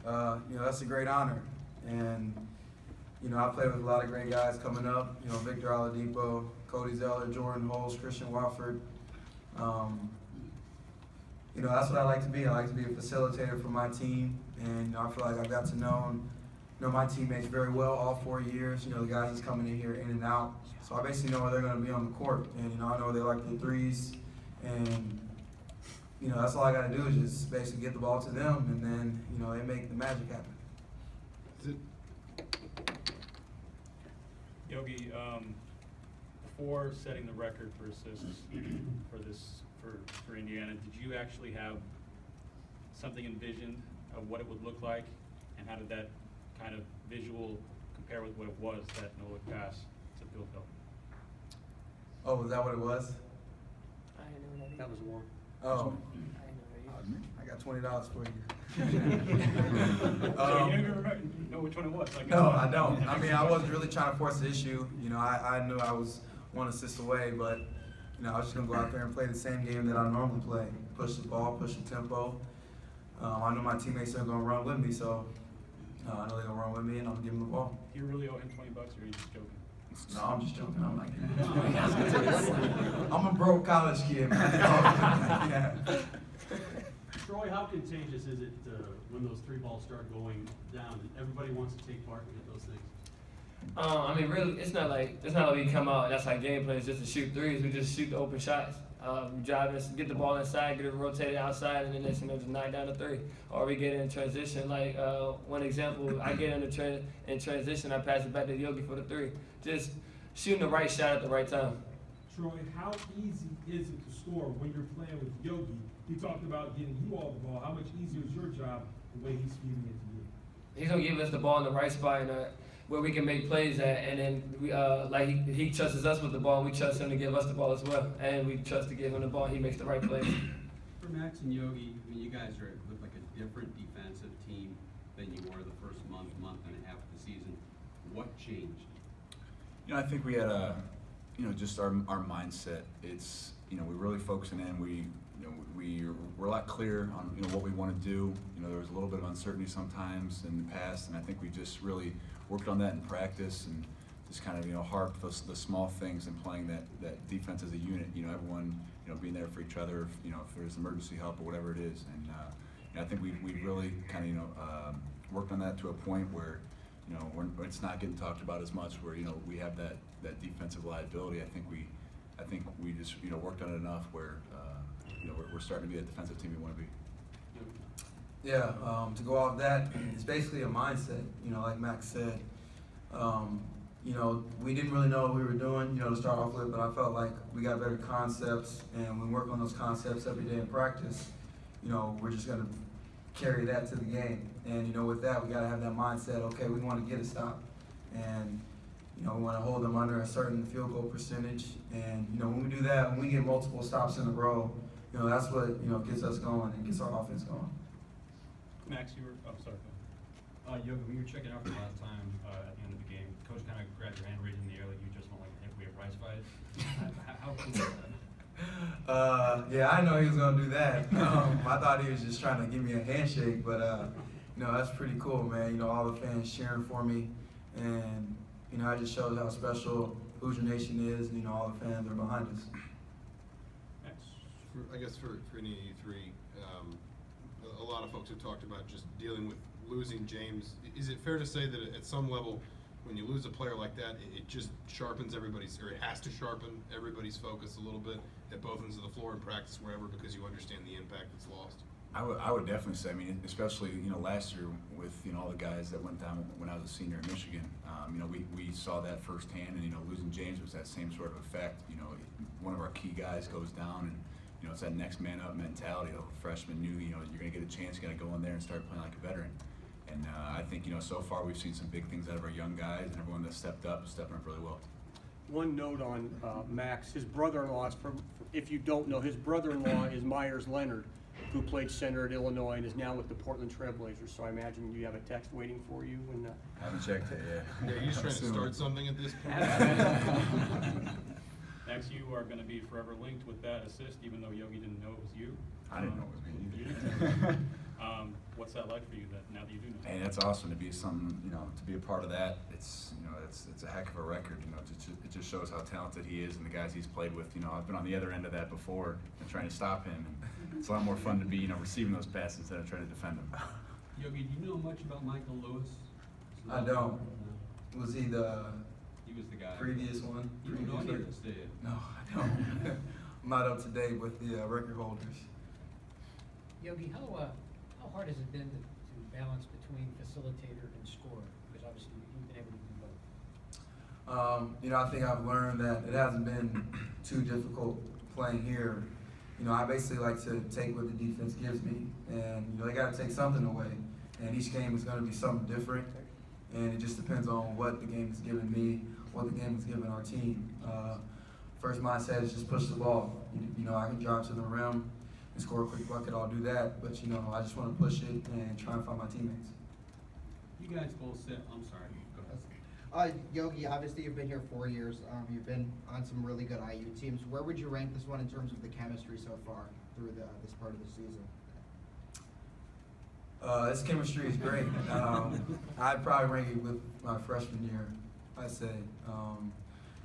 That's a great honor. And, I played with a lot of great guys coming up, Victor Oladipo, Cody Zeller, Jordan Holes, Christian Wofford. That's what I like to be. I like to be a facilitator for my team. And, I feel like I got to know my teammates very well all 4 years, the guys that's coming in here in and out. So I basically know where they're going to be on the court. And, I know they like the threes. And, that's all I got to do is just basically get the ball to them, and then, they make the magic happen. Is it? Yogi, before setting the record for assists for Indiana, did you actually have something envisioned of what it would look like, and how did that kind of visual compare with what it was, that no-look pass to Bielfeldt? Oh, was that what it was? I didn't know that. That was warm. Oh, I didn't know I got $20 for you. So you don't even know which one it was? Like, No, I don't. I mean, I wasn't really trying to force the issue. I knew I was one assist away, but, I was just going to go out there and play the same game that I normally play. Push the ball, push the tempo. I know my teammates are going to run with me, so I know they're going to run with me, and I'm going to give them the ball. Do you really owe him $20, or are you just joking? No, I'm just joking. I'm like, I'm a broke college kid, man. Troy, how contagious is it when those three balls start going down? Everybody wants to take part and hit those things. I mean, really, it's not like we come out and that's our game plan is just to shoot threes. We just shoot the open shots. We drive this, get the ball inside, get it rotated outside, and then just knock down the three. Or we get in transition. Like one example, I get in transition, I pass it back to Yogi for the three. Just shooting the right shot at the right time. Troy, how easy is it to score when you're playing with Yogi? He talked about getting you all the ball. How much easier is your job the way he's feeding it to you? He's gonna give us the ball in the right spot and where we can make plays at, and then we, he trusts us with the ball, and we trust him to give us the ball as well, and we trust to give him the ball. He makes the right plays. For Max and Yogi, I mean, you guys look like a different defensive team than you were the first month and a half of the season. What changed? I think we had just our mindset. It's, we're really focusing in. We're a lot clearer on, what we want to do. There was a little bit of uncertainty sometimes in the past, and I think we just really worked on that in practice and just kind of, harped the small things and playing that defense as a unit. Everyone, being there for each other, if there's emergency help or whatever it is. And I think we really kind of, worked on that to a point where, it's not getting talked about as much, where, we have that defensive liability. I think we just, worked on it enough where, we're starting to be that defensive team we want to be. Yeah, to go off that, it's basically a mindset, like Max said. We didn't really know what we were doing, to start off with, but I felt like we got better concepts, and we work on those concepts every day in practice. We're just going to carry that to the game. And, with that, we got to have that mindset, okay, we want to get a stop. And, we want to hold them under a certain field goal percentage. And, when we do that, when we get multiple stops in a row, that's what, gets us going and gets our offense going. Max, you were, oh, sorry. Yogi, when you were checking out for the last time at the end of the game, coach kind of grabbed your hand, raised in the air like you just want like if we have prize fight. How cool is that? Yeah, I know he was gonna do that. I thought he was just trying to give me a handshake, but that's pretty cool, man. All the fans cheering for me, and it just shows how special Hoosier Nation is. And all the fans are behind us. I guess for any of you three, a lot of folks have talked about just dealing with losing James. Is it fair to say that at some level, when you lose a player like that, it just sharpens everybody's, or it has to sharpen everybody's focus a little bit at both ends of the floor in practice, wherever, because you understand the impact that's lost? I would definitely say, especially, last year with, all the guys that went down when I was a senior in Michigan, we saw that firsthand, and, losing James was that same sort of effect. One of our key guys goes down, and, it's that next man up mentality. Freshman knew, you're going to get a chance, you got to go in there and start playing like a veteran. And I think, so far we've seen some big things out of our young guys, and everyone that stepping up really well. One note on Max, his brother-in-law, if you don't know, his brother-in-law is Myers Leonard, who played center at Illinois and is now with the Portland Trailblazers. So I imagine you have a text waiting for you. And I haven't checked it yet. Yeah, are you just trying to start something at this point? Max, you are going to be forever linked with that assist, even though Yogi didn't know it was you. I didn't know it was me either. You didn't. What's that like for you now that you do know? mean, that's awesome to be something, to be a part of that. It's, it's a heck of a record, it just shows how talented he is and the guys he's played with. I've been on the other end of that before and trying to stop him. And it's a lot more fun to be, receiving those passes instead of trying to defend them. Yogi, do you know much about Michael Lewis? I don't. Was he the He was the guy. previous one? You don't know any of this, do you? No, I don't. I'm not up to date with the record holders. Yogi, how hard has it been to balance between facilitator and scorer? Because obviously you've been able to do both. I think I've learned that it hasn't been too difficult playing here. I basically like to take what the defense gives me, and they got to take something away. And each game is going to be something different, and it just depends on what the game is giving me, what the game is giving our team. First mindset is just push the ball. I can drive to the rim and score a quick bucket. I'll do that, but I just want to push it and try and find my teammates. You guys both said, I'm sorry, go ahead. Yogi, obviously you've been here 4 years. You've been on some really good IU teams. Where would you rank this one in terms of the chemistry so far through this part of the season? This chemistry is great. I'd probably rank it with my freshman year, I'd say.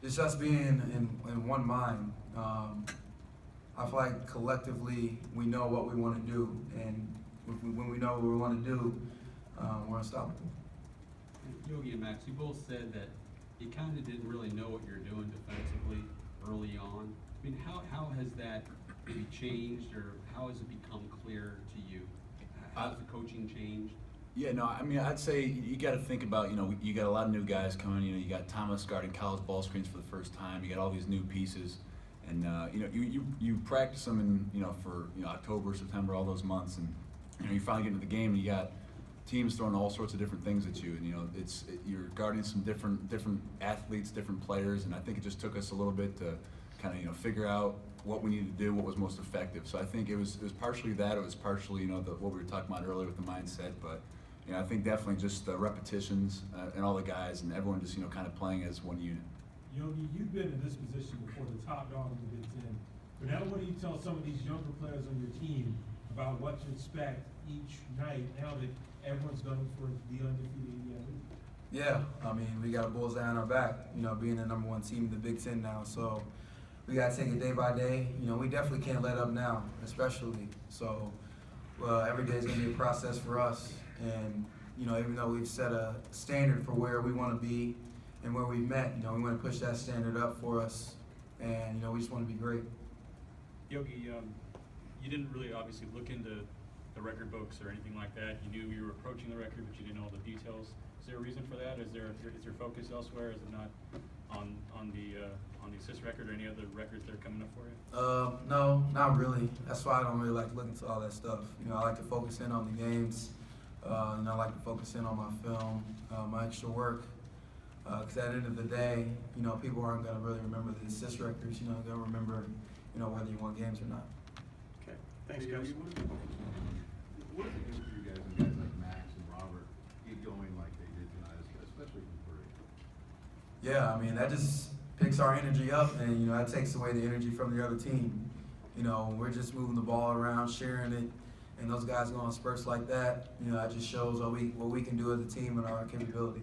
It's us being in one mind. I feel like collectively we know what we want to do, and when we know what we want to do, we're unstoppable. Yogi and Max, you both said that you kind of didn't really know what you're doing defensively early on. I mean, how has that maybe changed, or how has it become clear to you? How's the coaching changed? Yeah, no, I mean, I'd say you got to think about, you got a lot of new guys coming. You got Thomas guarding college ball screens for the first time. You got all these new pieces, and you practice them for October, September, all those months, and you finally get into the game and you got teams throwing all sorts of different things at you, and you're guarding some different athletes, different players, and I think it just took us a little bit to kind of figure out what we needed to do, what was most effective. So I think it was partially that, it was partially what we were talking about earlier with the mindset, but I think definitely just the repetitions and all the guys and everyone just kind of playing as one unit. Yogi, you've been in this position before, the top dog in the Big Ten. But now what do you tell some of these younger players on your team about what to expect each night now that everyone's gunning for the undefeated Indiana? Yeah, I mean, we got a bullseye on our back, being the #1 team in the Big Ten now. So we got to take it day by day. We definitely can't let up now, especially. So every day is going to be a process for us. And, even though we've set a standard for where we want to be and where we've met, we want to push that standard up for us. And, we just want to be great. Yogi, you didn't really obviously look into the record books or anything like that. You knew you were approaching the record, but you didn't know all the details. Is there a reason for that? Is your focus elsewhere? Is it not on the assist record or any other records that are coming up for you? No, not really. That's why I don't really like looking into all that stuff. I like to focus in on the games. I like to focus in on my film, my extra work. Because at the end of the day, people aren't going to really remember the assist records. They'll remember, whether you won games or not. Okay, thanks, guys. What does it do for you guys when guys like Max and Robert get going like they did tonight, especially from three? Yeah, I mean, that just picks our energy up, and, that takes away the energy from the other team. We're just moving the ball around, sharing it, and those guys go on spurts like that. That just shows what we can do as a team and our capability.